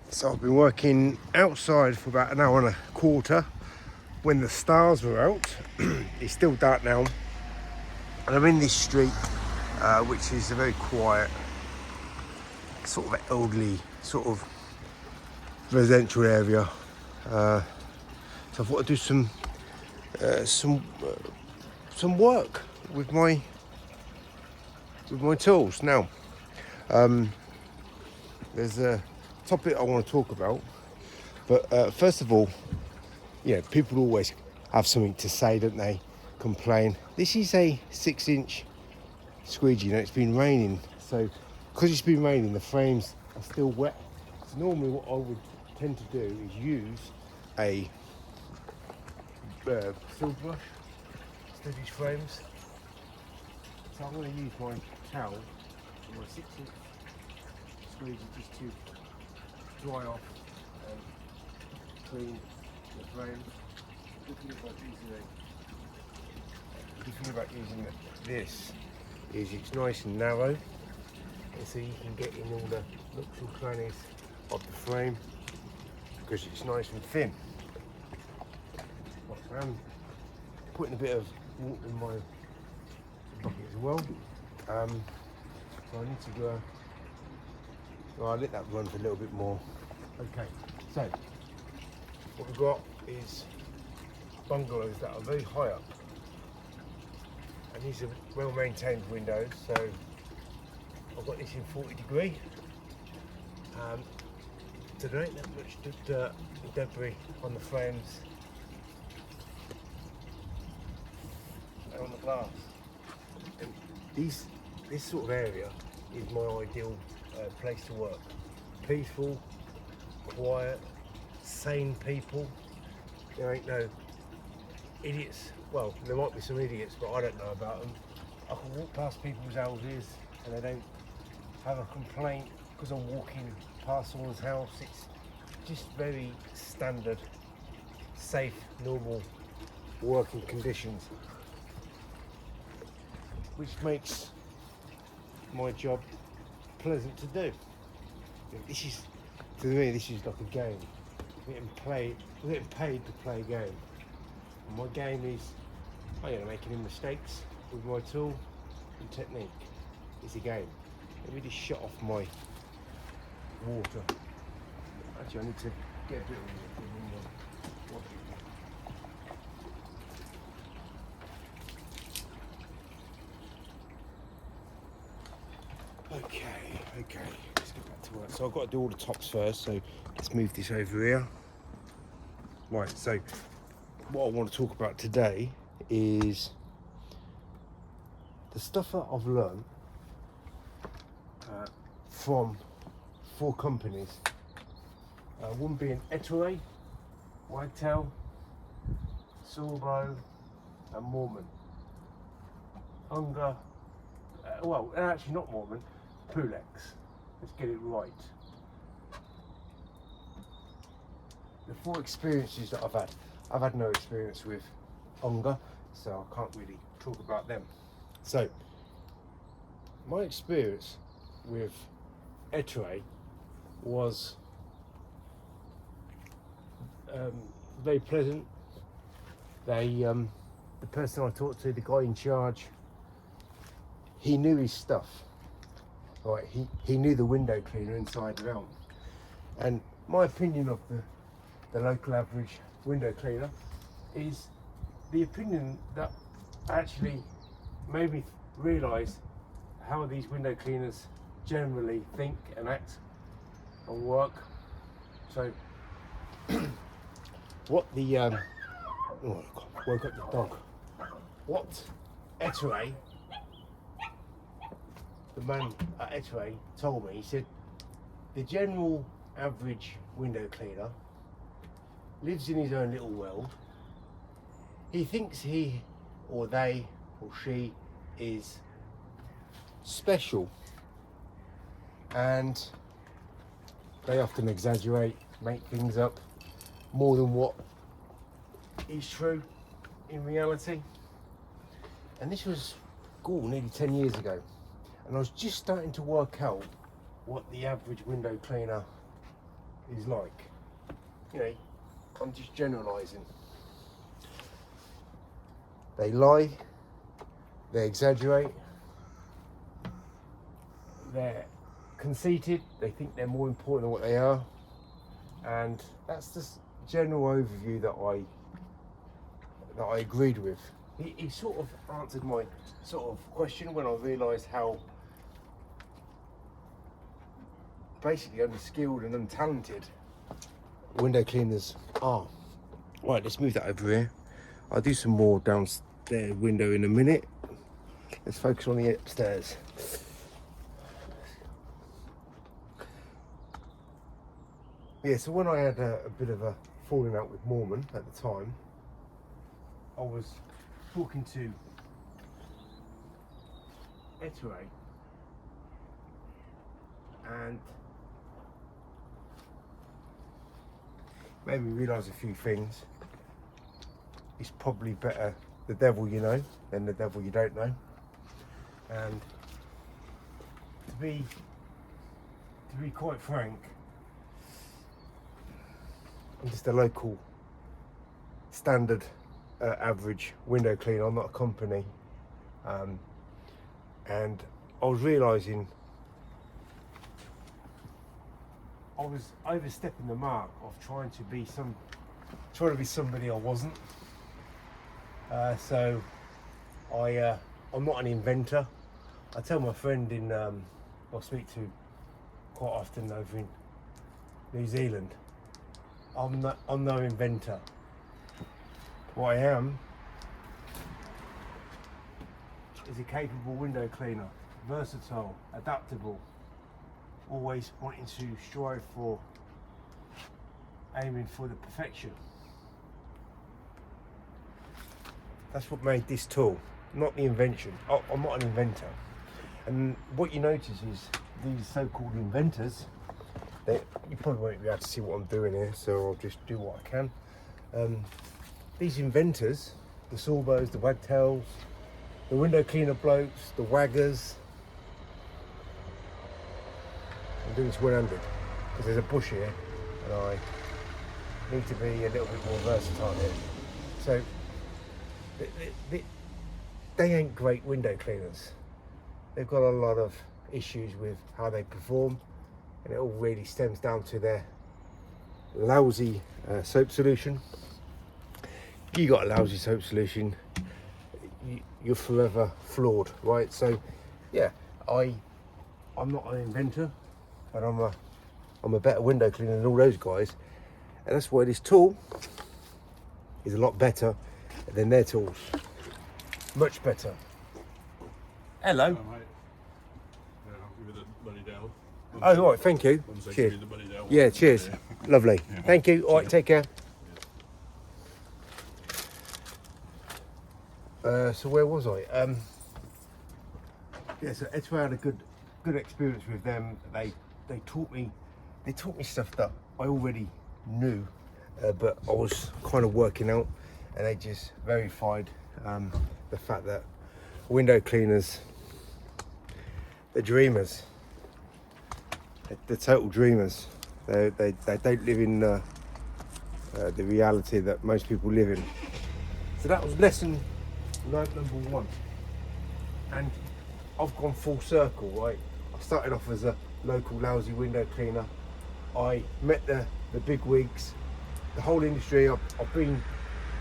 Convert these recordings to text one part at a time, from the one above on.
So I've been working outside for about an hour and a quarter when the stars were out. It's still dark now, and I'm in this street, which is a very quiet, sort of elderly, sort of residential area. So I thought I'd do some work with my tools. Now, there's a topic I want to talk about, but first of all, people always have something to say, don't they? Complain. This is a 6-inch squeegee. It's been raining, so because it's been raining, the frames are still wet. So normally what I would tend to do is use a silk brush, steady these frames. So I'm going to use my towel, my 6-inch squeegee, just to dry off and clean the frame. The thing about using this is it's nice and narrow, and so you can get in all the nooks and crannies of the frame because it's nice and thin. I'm putting a bit of water in my bucket as well, so I need to go. Well, I'll let that run for a little bit more. Okay, so what we've got is bungalows that are very high up, and these are well maintained windows. So I've got this in 40°. So there ain't that much dirt and debris on the frames and on the glass. And this sort of area is my ideal place to work. Peaceful, quiet, sane people. There ain't no idiots. Well, there might be some idiots, but I don't know about them. I can walk past people's houses and they don't have a complaint because I'm walking past someone's house. It's just very standard, safe, normal working conditions, which makes my job pleasant to do. This is, to me, this is like a game. We're getting paid to play a game. And my game is, I'm going to make any mistakes with my tool and technique. It's a game. Let me just shut off my water. Actually, I need to get a bit of water. Okay, let's get back to work. So I've got to do all the tops first, so let's move this over here. Right, so what I want to talk about today is the stuff that I've learned from 4 companies. One being Etowah, Wagtail, Sorbo and Mormon. Unger, well, actually not Mormon, Pullex. Let's get it right. The 4 experiences that I've had no experience with Unger, so I can't really talk about them. So, my experience with Etowah was very pleasant. The person I talked to, the guy in charge, he knew his stuff. Right, he knew the window cleaner inside and out. And my opinion of the local average window cleaner is the opinion that actually made me realise how these window cleaners generally think and act and work. So what the oh God, woke up the dog. What Etowah, the man at Etowah told me, he said the general average window cleaner lives in his own little world. He thinks he or they or she is special, and they often exaggerate, make things up more than what is true in reality. And this was nearly 10 years ago, and I was just starting to work out what the average window cleaner is like. You know, I'm just generalising. They lie, they exaggerate, they're conceited, they think they're more important than what they are, and that's just general overview that I agreed with. He sort of answered my sort of question when I realised how basically unskilled and untalented window cleaners are. Right, let's move that over here. I'll do some more downstairs window in a minute. Let's focus on the upstairs. Yeah, so when I had a bit of a falling out with Mormon at the time, I was talking to Etue, and made me realise a few things. It's probably better the devil you know than the devil you don't know. And to be quite frank, I'm just a local standard average window cleaner. I'm not a company, and I was realising I was overstepping the mark of trying to be somebody I wasn't. So I'm not an inventor. I tell my friend I speak to quite often over in New Zealand, I'm no inventor. What I am is a capable window cleaner, versatile, adaptable, always wanting to strive for, aiming for the perfection. That's what made this tool, not the invention. I'm not an inventor. And what you notice is these so-called inventors, you probably won't be able to see what I'm doing here, so I'll just do what I can. These inventors, the Sorbos, the Wagtails, the window cleaner blokes, the waggers, I'm doing this 100 because there's a bush here and I need to be a little bit more versatile here. So they ain't great window cleaners. They've got a lot of issues with how they perform, and it all really stems down to their lousy soap solution. You got a lousy soap solution, you're forever flawed, right? So yeah, I'm not an inventor, but I'm a better window cleaner than all those guys, and that's why this tool is a lot better than their tools. Much better. Hello. Oh, mate. Yeah, I'll give you the buddy down. Oh, right, thank you. Cheers. Yeah, cheers. Lovely. Yeah. Thank you. All right, take care. So where was I? Yeah, so Etue had a good experience with them. They taught me stuff that I already knew, but I was kind of working out, and they just verified the fact that window cleaners, they're dreamers. They're total dreamers. They don't live in the reality that most people live in. So that was lesson number 1. And I've gone full circle, right? I started off as a local lousy window cleaner. I met the big wigs, the whole industry. I've been in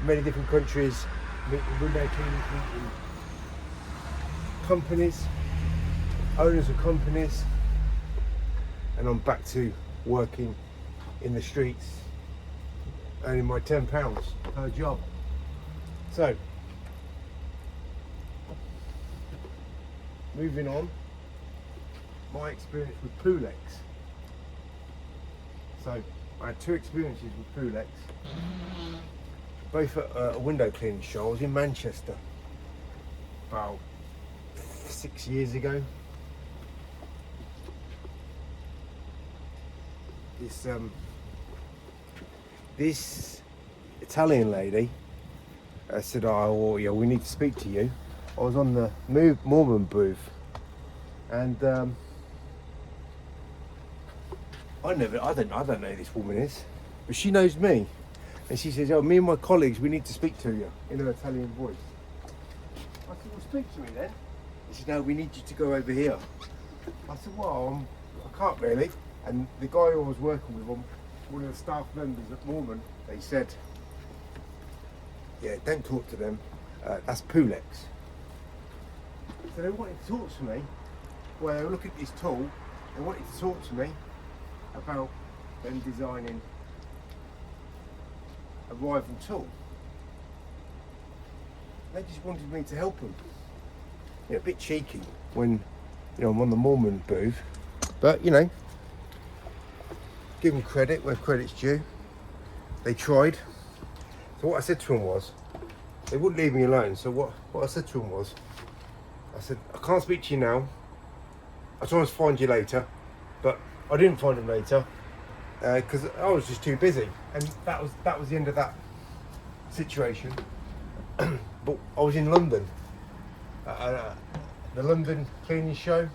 many different countries, meeting window cleaners, meeting companies, owners of companies, and I'm back to working in the streets, earning my £10 per job. So, moving on, my experience with Pullex. So, I had 2 experiences with Pullex, both at a window cleaning show. I was in Manchester about 6 years ago. This Italian lady said, "Oh, yeah, we need to speak to you." I was on the Mormon booth, and I don't know who this woman is, but she knows me. And she says, oh, me and my colleagues, we need to speak to you in an Italian voice. I said, well, speak to me then. She said, no, we need you to go over here. I said, well, I can't really. And the guy who I was working with, one of the staff members at Mormon, they said, yeah, don't talk to them. That's Pullex. So they wanted to talk to me. Well, they were looking at this tool. They wanted to talk to me about them designing a rival tool. They just wanted me to help them. A bit cheeky when, I'm on the Mormon booth, but give them credit where credit's due. They tried. So what I said to them was, they wouldn't leave me alone. So what I said to them was, I said, I can't speak to you now. I'll try and find you later, but I didn't find them later because I was just too busy, and that was the end of that situation. But I was in London, the London cleaning show,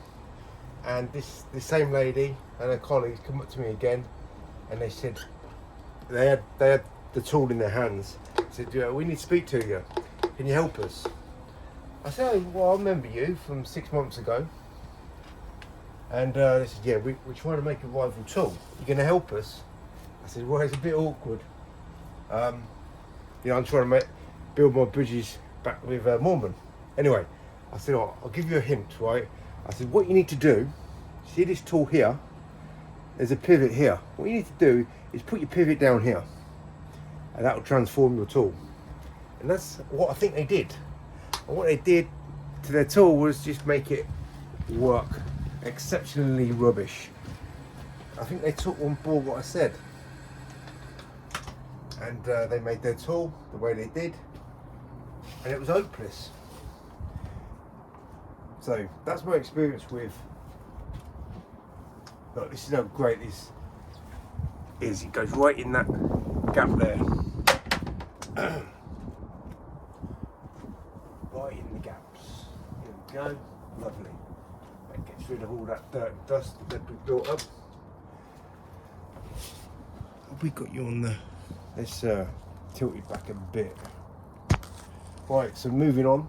and this same lady and her colleagues come up to me again, and they said they had the tool in their hands. They said, yeah, we need to speak to you. Can you help us? I said, oh, well, I remember you from 6 months ago. And they said, yeah, we're trying to make a rival tool. You're going to help us? I said, well, it's a bit awkward. I'm trying to build my bridges back with Mormon. Anyway, I said, oh, I'll give you a hint, right? I said, what you need to do, see this tool here? There's a pivot here. What you need to do is put your pivot down here, and that will transform your tool. And that's what I think they did. And what they did to their tool was just make it work exceptionally rubbish. I think they took on board what I said, and they made their tool the way they did, and it was hopeless. So that's my experience with. Look, this is how great this is. It goes right in that gap there. Right in the gaps. Here we go. Lovely. That gets rid of all that dirt and dust that we built up. We got you on the. Let's tilt it back a bit. Right. So moving on.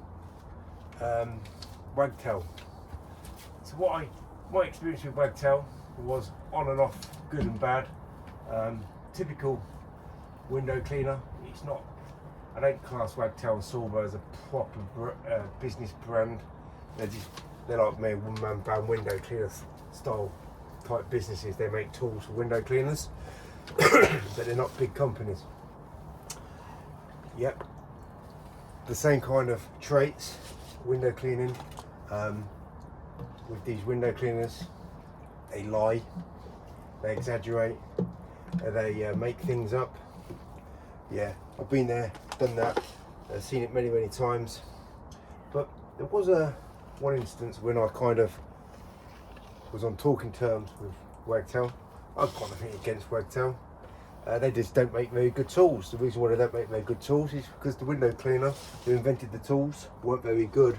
Wagtail. So my experience with Wagtail was on and off, good and bad. Typical window cleaner. It's not. I don't class Wagtail and Sorbo as a proper business brand. They're like me, one-man band window cleaner style type businesses. They make tools for window cleaners, but they're not big companies. Yep. The same kind of traits, window cleaning. With these window cleaners, they lie, they exaggerate, they make things up. Yeah, I've been there, done that, seen it many times. But there was one instance when I kind of was on talking terms with Wagtail. I've got nothing against Wagtail. They just don't make very good tools. The reason why they don't make very good tools is because the window cleaner who invented the tools weren't very good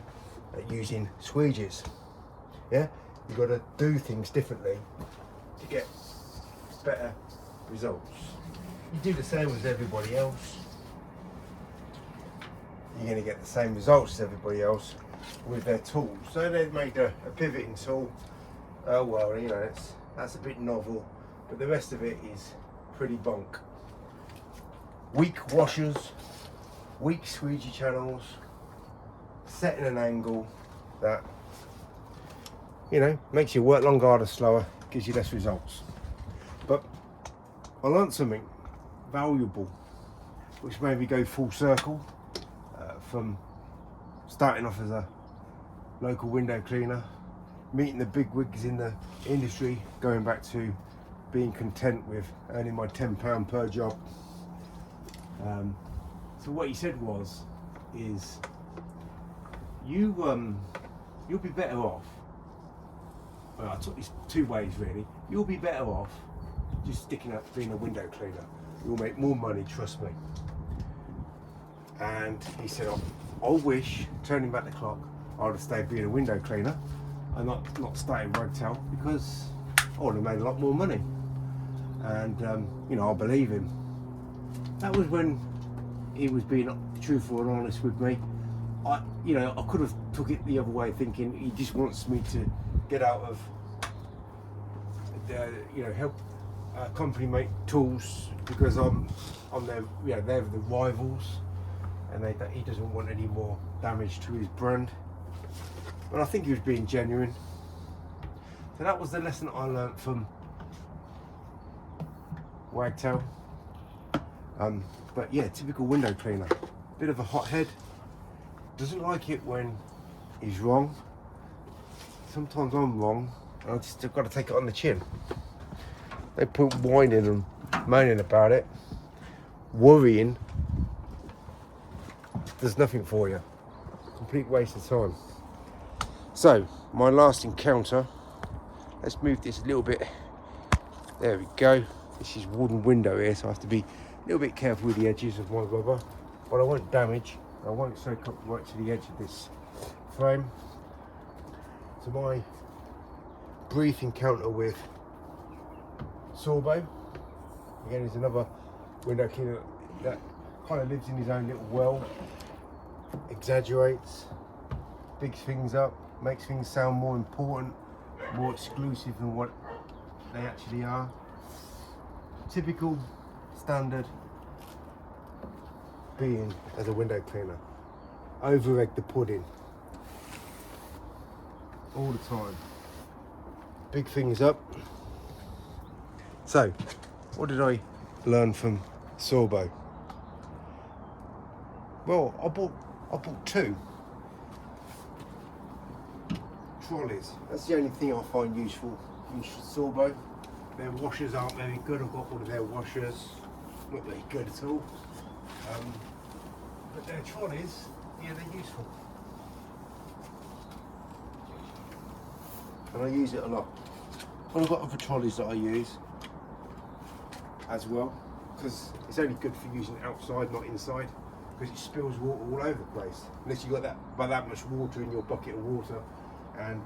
at using squeegees. Yeah, you've got to do things differently to get better results. You do the same as everybody else, you're going to get the same results as everybody else with their tools. So they've made a pivoting tool. Oh well, that's a bit novel, but the rest of it is pretty bunk. Weak washers, weak squeegee channels, setting an angle that makes you work longer, harder, slower, gives you less results. But I learned something valuable, which made me go full circle from starting off as a local window cleaner, meeting the big wigs in the industry, going back to being content with earning my £10 per job. So what he said is you'll be better off. Well, I took this two ways really. You'll be better off just sticking out to being a window cleaner. You'll make more money, trust me. And he said, I wish, turning back the clock, I would have stayed being a window cleaner and not starting Wagtail, because I would have made a lot more money. and you know, I believe him. That was when he was being truthful and honest with me. You know, I could have took it the other way, thinking he just wants me to get out of, you know, help company make tools because I'm their, you know, they're the rivals, and he doesn't want any more damage to his brand. But I think he was being genuine. So that was the lesson I learnt from Wagtail. But yeah, typical window cleaner. Bit of a hothead. Doesn't like it when he's wrong. Sometimes I'm wrong. I've got to take it on the chin. They put whining and moaning about it. Worrying does nothing for you. Complete waste of time. So, my last encounter. Let's move this a little bit. There we go. This is wooden window here, so I have to be a little bit careful with the edges of my rubber. But I won't damage. I won't soak up right to the edge of this frame. So my brief encounter with Sorbo. Again, is another window cleaner that kind of lives in his own little world. Exaggerates, bigs things up, makes things sound more important, more exclusive than what they actually are. Typical, standard being as a window cleaner. Over egg the pudding. All the time. Big things up. So, what did I learn from Sorbo? Well, I bought 2 trolleys. That's the only thing I find useful in Sorbo. Their washers aren't very good. I've got all of their washers. Not very good at all. But their trolleys, yeah, they're useful. And I use it a lot. Well, I've got other trolleys that I use as well, because it's only good for using outside, not inside, because it spills water all over the place. Unless you've got that much water in your bucket of water, and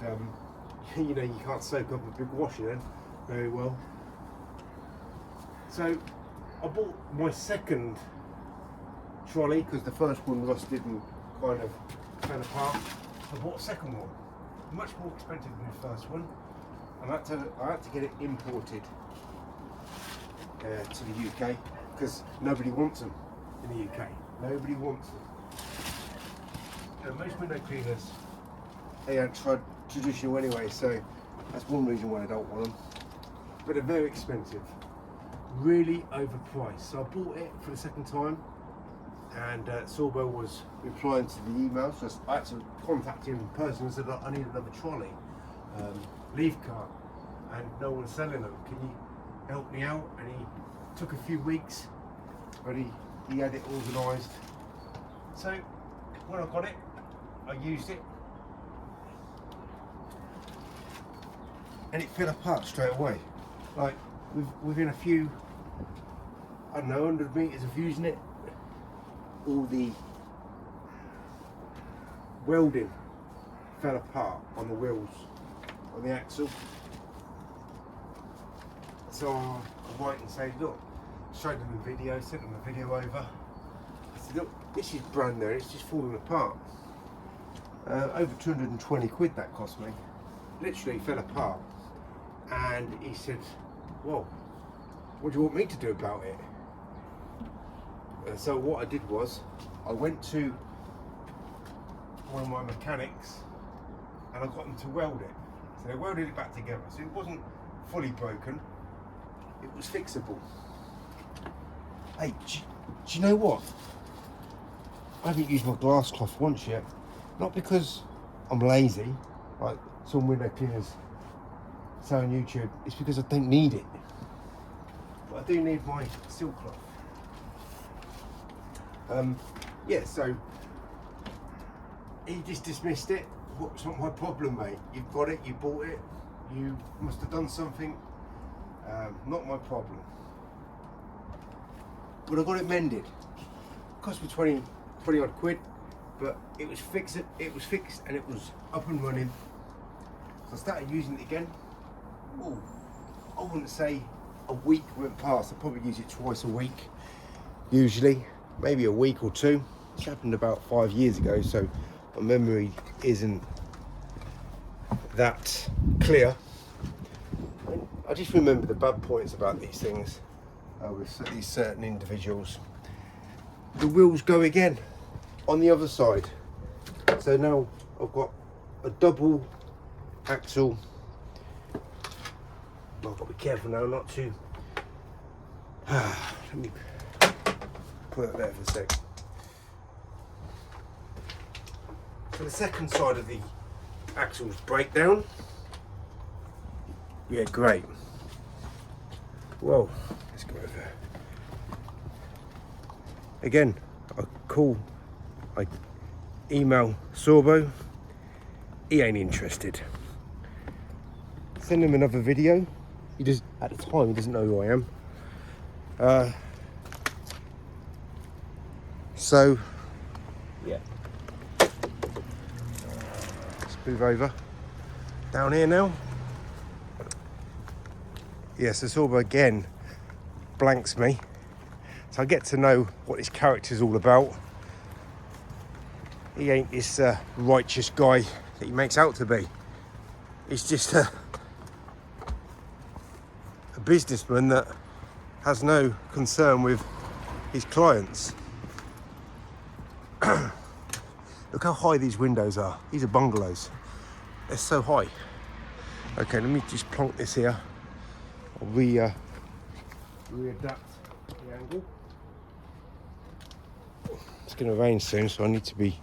you know, you can't soak up a big washer then very well. So I bought my second trolley because the first one rusted and kind of fell apart. I bought a second one, much more expensive than the first one. I had to get it imported to the UK because nobody wants them in the UK. Nobody wants them. Most window cleaners, they aren't traditional anyway, so that's one reason why I don't want them. But they're very expensive, really overpriced. So I bought it for the second time, and Sorbo was replying to the emails. So I had to contact him in person and said, I need another trolley, leaf cart, and no one's selling them. Can you help me out? And he took a few weeks, but he had it organised. So when I got it, I used it, and it fell apart straight away. Like within a few, I don't know, 100 metres of using it, all the welding fell apart on the wheels, on the axle. So I write and say, look, showed them the video, sent them the video over. I said, look, this is brand new, it's just falling apart. Over 220 quid that cost me. Literally fell apart. And he said, well, what do you want me to do about it? So what I did was, I went to one of my mechanics and I got them to weld it. So they welded it back together. So it wasn't fully broken, it was fixable. Hey, do you know what? I haven't used my glass cloth once yet. Not because I'm lazy, like some window cleaners say on YouTube, it's because I don't need it. But I do need my silk cloth. Yeah, so he just dismissed it. It's not my problem, mate. You've got it, you bought it, you must have done something. Not my problem. But I got it mended. It cost me 20 odd quid, but it was fixed and it was up and running. So I started using it again. Ooh, I wouldn't say a week went past. I probably use it twice a week, usually, maybe a week or two. This happened about 5 years ago, so my memory isn't that clear. I just remember the bad points about these things with these certain individuals. The wheels go again on the other side. So now I've got a double axle. Well, I've got to be careful now not to. Let me put it there for a sec. So the second side of the axles break down. Yeah, great. Whoa, let's go over. Again, I email Sorbo. He ain't interested. Send him another video. He just, at the time, he doesn't know who I am. So, yeah. Let's move over. Down here now. Yes, yeah, so Sorbo again blanks me. So I get to know what his character's all about. He ain't this righteous guy that he makes out to be. He's just a businessman that has no concern with his clients. Look how high these windows are. These are bungalows. They're so high. Okay, let me just plonk this here. I'll readapt the angle. It's going to rain soon, so I need to be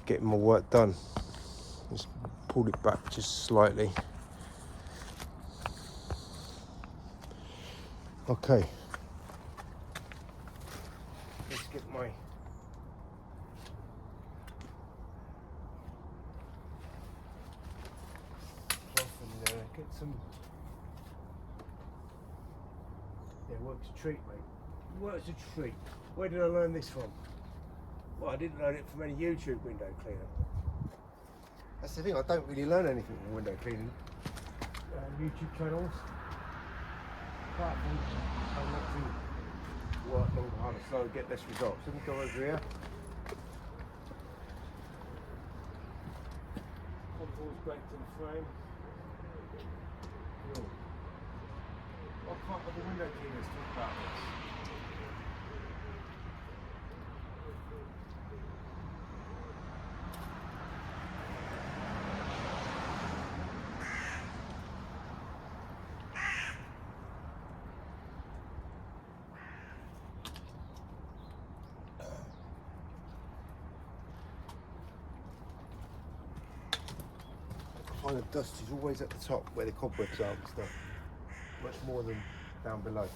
getting my work done. Just pull it back just slightly. Okay. Let's get my cloth and get some. Yeah, work's a treat, mate. Work's a treat. Where did I learn this from? Well, I didn't learn it from any YouTube window cleaner. That's the thing, I don't really learn anything from window cleaning. YouTube channels. Apart from how not to work long, harder, slow, get less results. Let me go over here. Contours great to the frame. Cool. What can't other window cleaners talk about this? The kind of dust is always at the top where the cobwebs are and stuff. Much more than down below.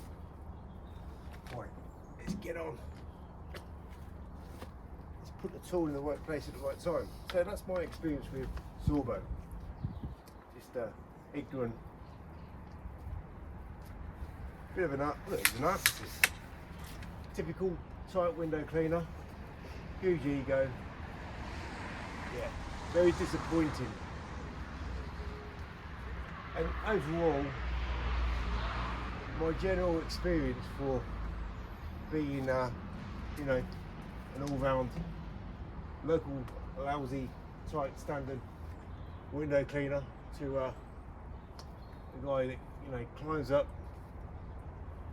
Right, let's get on. Let's put the tool in the right place at the right time. So that's my experience with Sorbo. Just ignorant. Bit of a narcissist. Typical tight window cleaner. Huge ego. Yeah, very disappointing. And overall, my general experience for being, you know, an all-round local lousy tight standard window cleaner to a guy that, you know, climbs up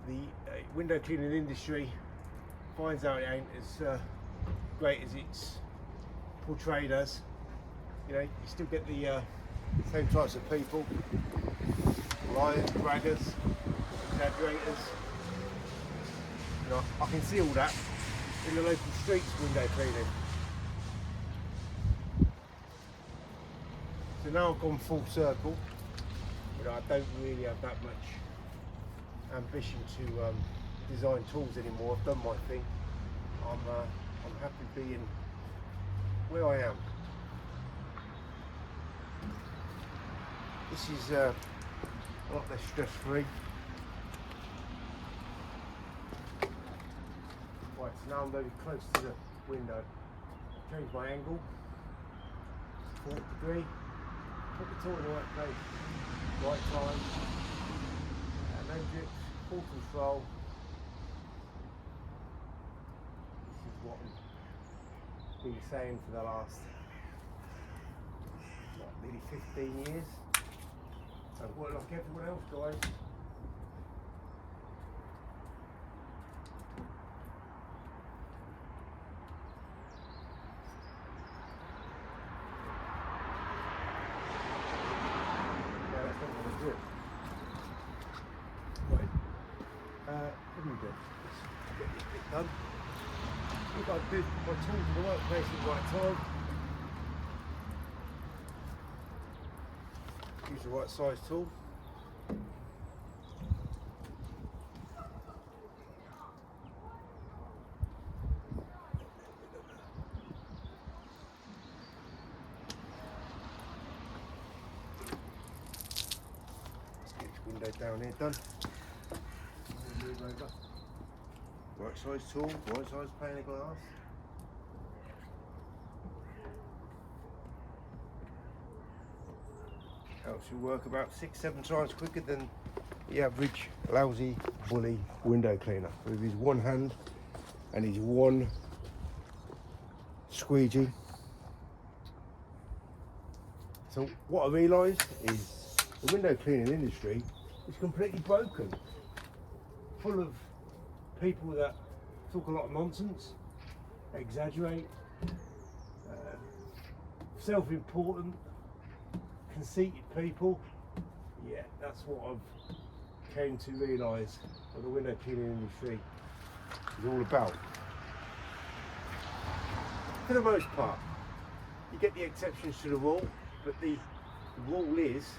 the window cleaning industry, finds out it ain't as great as it's portrayed as. You know, you still get the same types of people, liars, braggers, exaggerators. You know, I can see all that in the local streets window cleaning. So now I've gone full circle, but I don't really have that much ambition to design tools anymore. I've done my thing. I'm happy being where I am. This is a lot less stress-free. Right, so now I'm very close to the window. Change my angle. 4th degree. Put the tool in the right place. Right time. And Hendrix, full control. This is what we've been saying for the last nearly 15 years. So work like everyone else, guys. What do we do? Let's get this bit done. We've got to do my tools in the workplace at the right time. Use the right size tool. Let's get this window down here done. Move over. Right size tool, right size pane of glass. Helps you work about 6-7 times quicker than the average lousy bully window cleaner with his one hand and his one squeegee. So what I realised is the window cleaning industry is completely broken, full of people that talk a lot of nonsense, exaggerate, self-important, conceited people. Yeah, that's what I've came to realise what the window cleaning industry is all about. For the most part, you get the exceptions to the rule, but the rule is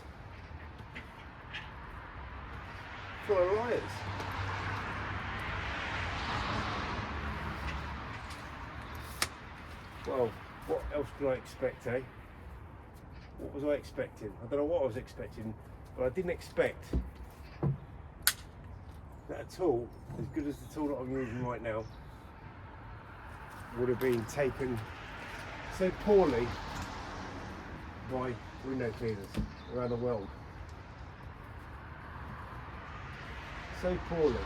full of liars. Well, what else can I expect, eh? What was I expecting? I don't know what I was expecting, but I didn't expect that a tool as good as the tool that I'm using right now would have been taken so poorly by window cleaners around the world. So poorly.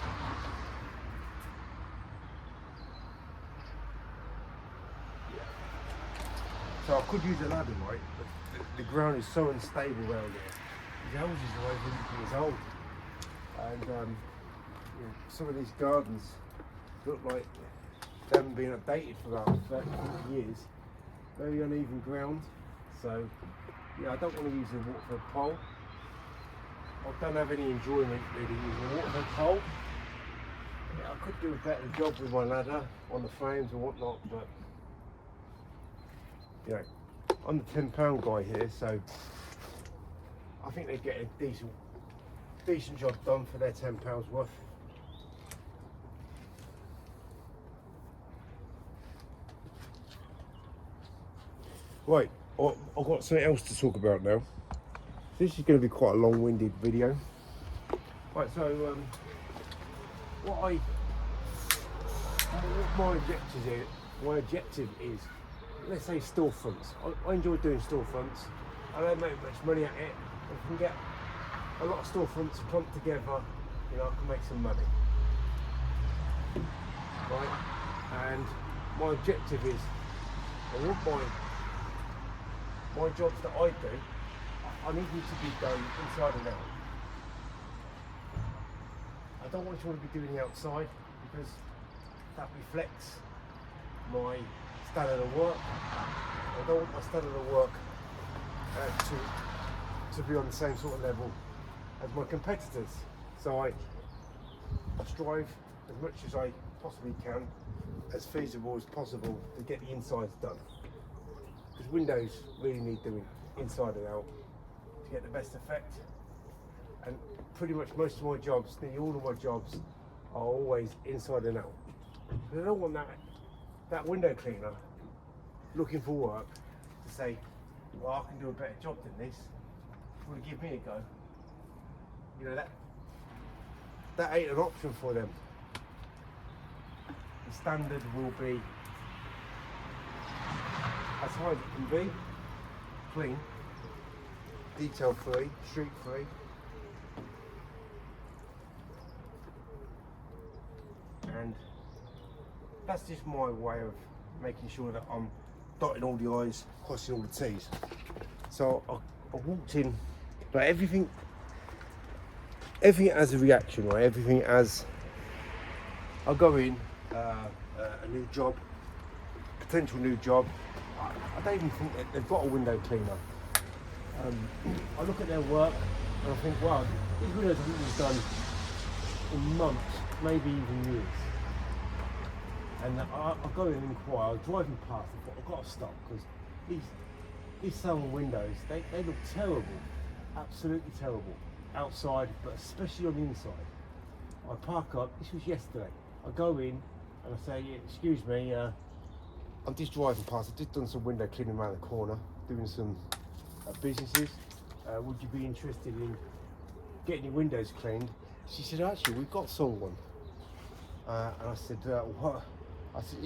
So I could use a ladder, right? But the ground is so unstable around here. These houses are over 100 years old. And you know, some of these gardens look like they haven't been updated for about 30, 40 years. Very uneven ground. So yeah, I don't want to use a Waterford pole. I don't have any enjoyment really using a Waterford pole. Yeah, I could do a better job with my ladder on the frames and whatnot, but you know, I'm the £10 guy here, so I think they get a decent job done for their £10 worth. Right, I've got something else to talk about now. This is going to be quite a long-winded video. Right, so what my objective is, let's say storefronts. I enjoy doing storefronts. I don't make much money at it. If I can get a lot of storefronts clumped together, you know, I can make some money. Right? And my objective is, I want my jobs that I do, I need them to be done inside and out. I don't want you to be doing the outside because that reflects my standard of work. I don't want my standard of work to be on the same sort of level as my competitors. So I strive as much as I possibly can, as feasible as possible, to get the insides done. Because windows really need doing inside and out to get the best effect. And pretty much most of my jobs, nearly all of my jobs, are always inside and out. Because I don't want that window cleaner looking for work to say, well, I can do a better job than this. Want to give me a go? You know, that ain't an option for them. The standard will be as high as it can be, clean, detail free, streak free. and that's just my way of making sure that I'm dotting all the I's, crossing all the T's. So I walked in, but everything has a reaction, right? Everything has. I go in, a new job, potential new job. I don't even think that they've got a window cleaner. I look at their work and I think, wow, these windows haven't been done in months, maybe even years. And I go in and inquire. I was driving past, I thought, I've got to stop, because these salon windows, they look terrible, absolutely terrible, outside, but especially on the inside. I park up, this was yesterday. I go in and I say, excuse me, I'm just driving past, I've just done some window cleaning around the corner, doing some businesses. Would you be interested in getting your windows cleaned? She said, actually, we've got someone. And I said, what? I said,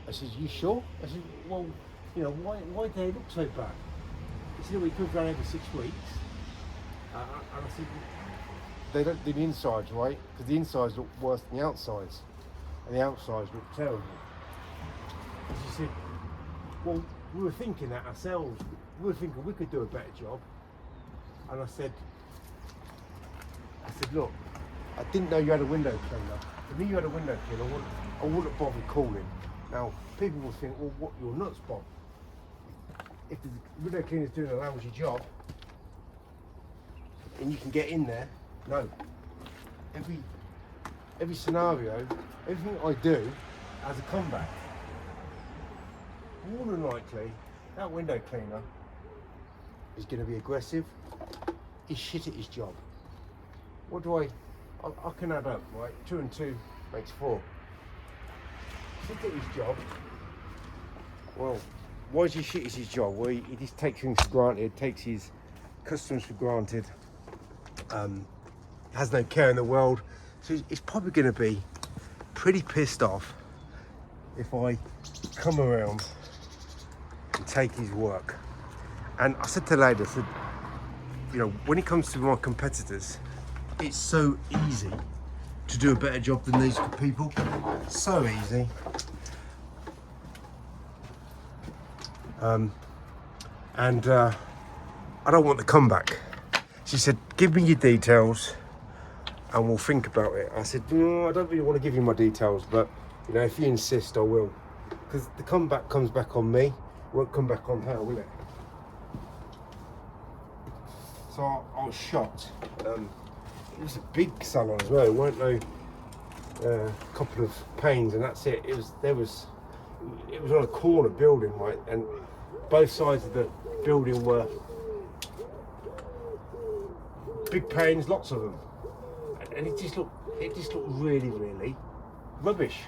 I said, you sure? I said, well, you know, why do they look so bad? He said, we could run every 6 weeks. And I said, they don't do the insides, right? Because the insides look worse than the outsides. And the outsides look terrible. And she said, well, we were thinking that ourselves. We were thinking we could do a better job. And I said, look, I didn't know you had a window cleaner. If I knew you had a window cleaner, I wouldn't bother calling. Now, people will think, well, what, you're nuts, Bob. If the window cleaner's doing a lousy job, and you can get in there, no. Every scenario, everything I do has a comeback. More than likely, that window cleaner is going to be aggressive. He's shit at his job. What do I can add up, right? 2 and 2 makes 4. Shit at his job. Well, why is he shit at his job? Well, he just takes things for granted, takes his customers for granted, has no care in the world. So he's probably going to be pretty pissed off if I come around and take his work. And I said to the lady, I said, you know, when it comes to my competitors, it's so easy to do a better job than these people. So easy. I don't want the comeback. She said, give me your details and we'll think about it. I said, no, I don't really want to give you my details, but you know, if you insist, I will. Because the comeback comes back on me, it won't come back on her, will it? So I was shocked. It was a big salon as well. It weren't no couple of panes and that's it. It was on a corner building, right? And both sides of the building were big panes, lots of them, and it just looked really, really rubbish.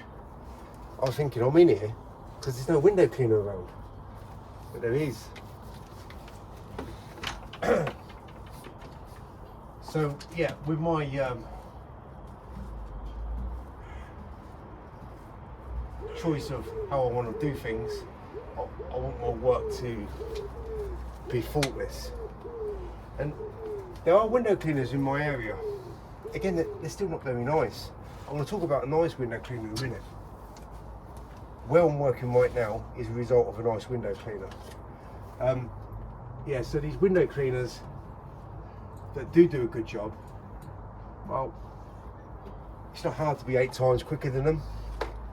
I was thinking, I'm in here because there's no window cleaner around, but there is. So yeah, with my choice of how I want to do things, I want my work to be faultless. And there are window cleaners in my area. Again, they're still not very nice. I want to talk about a nice window cleaner in a minute. Where I'm working right now is a result of a nice window cleaner. Yeah, so these window cleaners that do a good job, well, it's not hard to be 8 times quicker than them.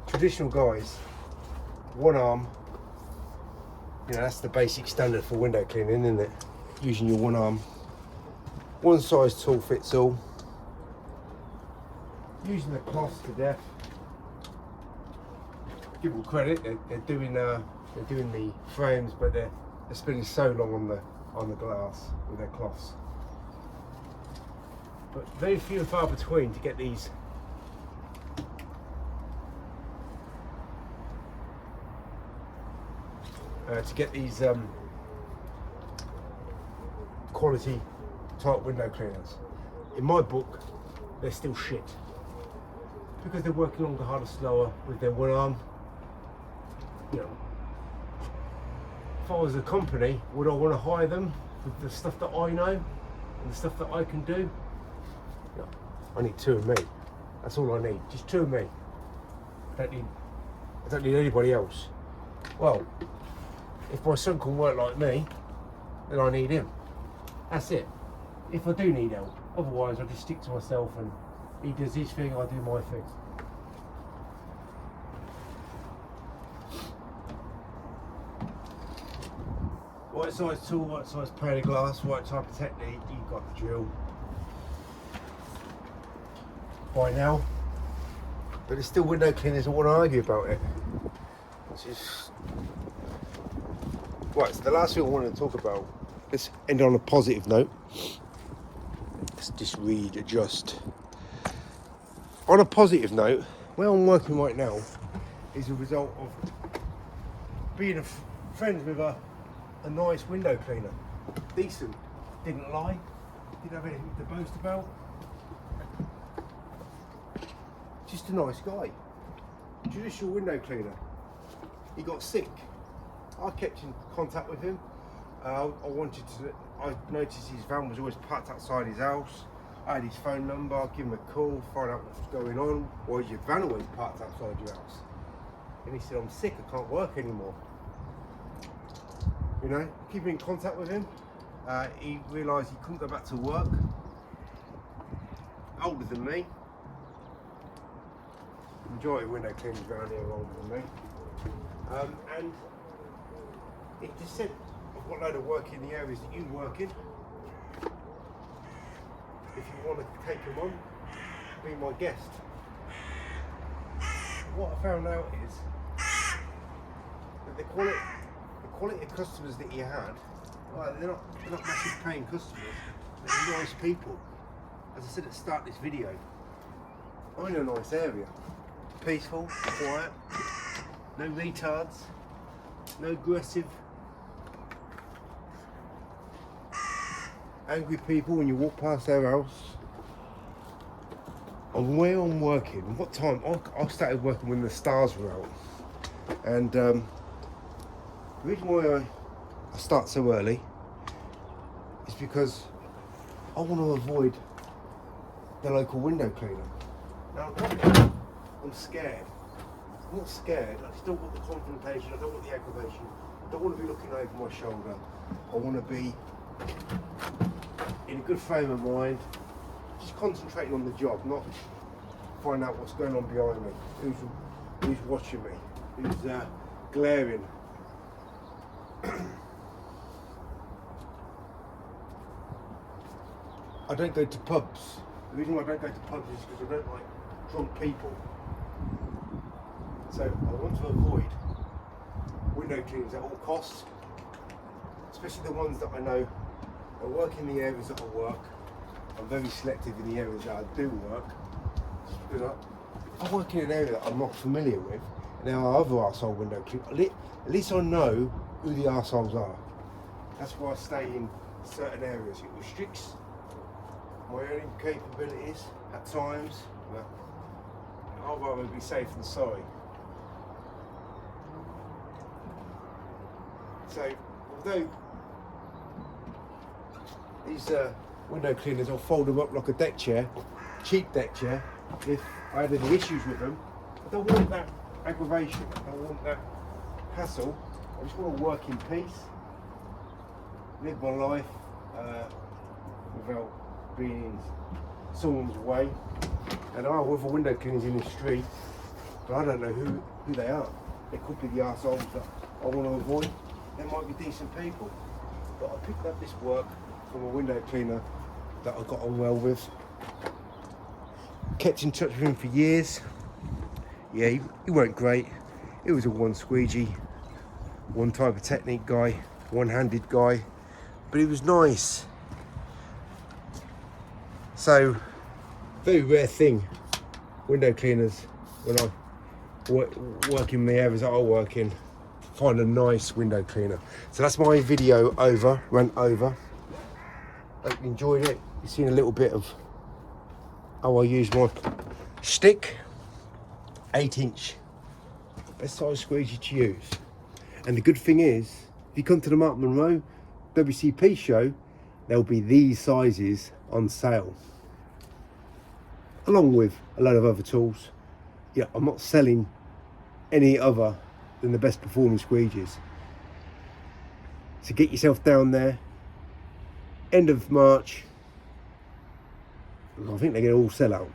Traditional guys, one arm, you know, that's the basic standard for window cleaning, isn't it? Using your one arm. One size tool fits all. Using the cloths to death. Give them credit, they're doing the frames, but they're spending so long on the glass with their cloths. But very few and far between to get these quality type window cleaners. In my book, they're still shit because they're working longer, harder, slower with their one arm. You know, if I was a company, would I want to hire them with the stuff that I know and the stuff that I can do? No, I need 2 of me. That's all I need. Just 2 of me. I don't need anybody else. Well, if my son can work like me, then I need him. That's it. If I do need help, otherwise I just stick to myself and he does his thing, I do my thing. Right size tool, right size pane of glass, right type of technique, you've got the drill by now. But there's still window cleaners that want to argue about it. Which is... Right, so the last thing I wanted to talk about, let's end on a positive note. Let's just adjust. On a positive note, where I'm working right now is a result of being friends with a nice window cleaner. Decent, didn't lie, didn't have anything to boast about. Just a nice guy. Traditional window cleaner. He got sick. I kept in contact with him. I noticed his van was always parked outside his house. I had his phone number, I'd give him a call, find out what was going on. Why is your van always parked outside your house? And he said, I'm sick, I can't work anymore. You know, keeping in contact with him. He realised he couldn't go back to work. Older than me. The majority of window cleaners around here are older than me. And he just said, I've got a load of work in the areas that you work in. If you want to take them on, be my guest. What I found out is that the quality of customers that he had, well, they're not massive paying customers, they're nice people. As I said at the start of this video, I'm in a nice area. Peaceful, quiet, no retards, no aggressive, angry people when you walk past their house. And where I'm working, what time? I started working when the stars were out. And the reason why I start so early is because I want to avoid the local window cleaner. Now, I'm scared. I'm not scared, I just don't want the confrontation, I don't want the aggravation. I don't want to be looking over my shoulder. I want to be in a good frame of mind, just concentrating on the job, not find out what's going on behind me, who's watching me, who's glaring. I don't go to pubs. The reason why I don't go to pubs is because I don't like drunk people. So I want to avoid window cleaners at all costs, especially the ones that I know I work in the areas that I work. I'm very selective in the areas that I do work, just because I work in an area that I'm not familiar with, and there are other arsehole window cleaners. At least I know who the arseholes are. That's why I stay in certain areas. It restricts my earning capabilities at times, but I'd rather be safe than sorry. So, although these window cleaners, I'll fold them up like a deck chair, cheap deck chair. If I had any issues with them, I don't want that aggravation, I don't want that hassle. I just want to work in peace, live my life without being in someone's way. And I have other window cleaners in the street, but I don't know who they are. They could be the arseholes that I want to avoid. They might be decent people. But I picked up this work from a window cleaner that I got on well with. Kept in touch with him for years. Yeah, he weren't great. It was a one squeegee, one type of technique guy, one-handed guy, but he was nice. So, very rare thing, window cleaners, when I work in the areas that I work in, find a nice window cleaner. So that's my video over, rant over. Hope you enjoyed it. You've seen a little bit of how I use my stick. 8-inch, best size squeegee to use. And the good thing is, if you come to the Mark Monroe WCP show, there'll be these sizes on sale. along with a load of other tools. Yeah, I'm not selling any other than the best performing squeegees. So get yourself down there. End of March. I think they're going to all sell out.